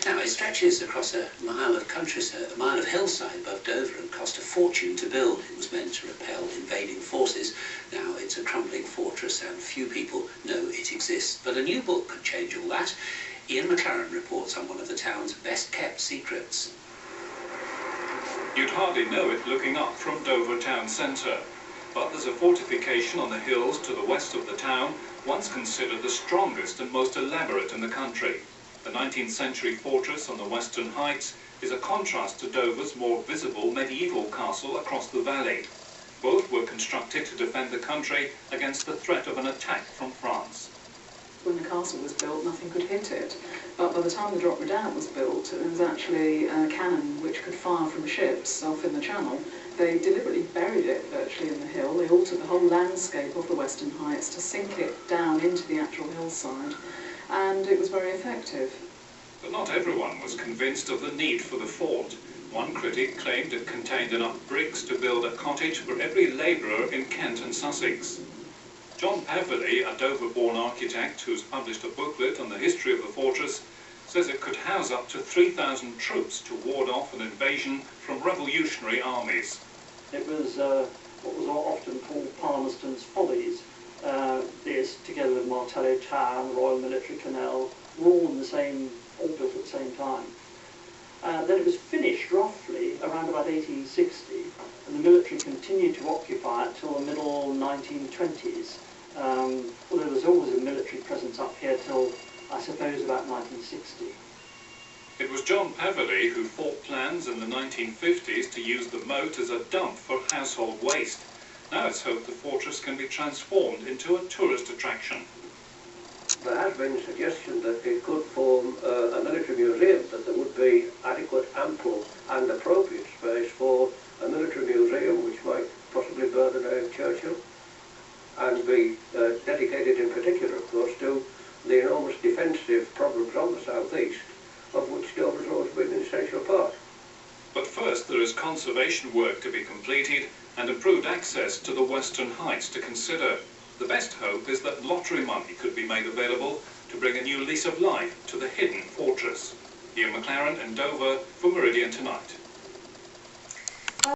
Now, it stretches across a mile of countryside, a mile of hillside above Dover, and cost a fortune to build. It was meant to repel invading forces. Now it's a crumbling fortress and few people know it exists. But a new book could change all that. Ian McLaren reports on one of the town's best-kept secrets. You'd hardly know it looking up from Dover town centre. But there's a fortification on the hills to the west of the town, once considered the strongest and most elaborate in the country. The 19th century fortress on the Western Heights is a contrast to Dover's more visible medieval castle across the valley. Both were constructed to defend the country against the threat of an attack from France. When the castle was built, nothing could hit it. But by the time the Redoubt was built, it was actually a cannon which could fire from ships off in the channel. They deliberately buried it virtually in the hill. They altered the whole landscape of the Western Heights to sink it down into the actual hillside. And it was very effective. But not everyone was convinced of the need for the fort. One critic claimed it contained enough bricks to build a cottage for every labourer in Kent and Sussex. John Peverley, a Dover-born architect who's published a booklet on the history of the fortress, says it could house up to 3,000 troops to ward off an invasion from revolutionary armies. It was what was often called Palmerston's Follies. This, together with Martello Tower and the Royal Military Canal, were all built at the same time. Then it was finished roughly around about 1860, and the military continued to occupy it till the middle 1920s. Although there was always a military presence up here till, I suppose, about 1960. It was John Peverley who fought plans in the 1950s to use the moat as a dump for household waste. Now it's hoped the fortress can be transformed into a tourist attraction. There has been suggestion that it could form a military museum, that there would be adequate, ample and appropriate space for a military museum which might possibly bear the name Churchill and be dedicated in particular, of course, to the enormous defensive problems on the southeast, of which Dover has always been an essential part. But first there is conservation work to be completed and improved access to the Western Heights to consider. The best hope is that lottery money could be made available to bring a new lease of life to the hidden fortress. Ian McLaren in Dover for Meridian Tonight.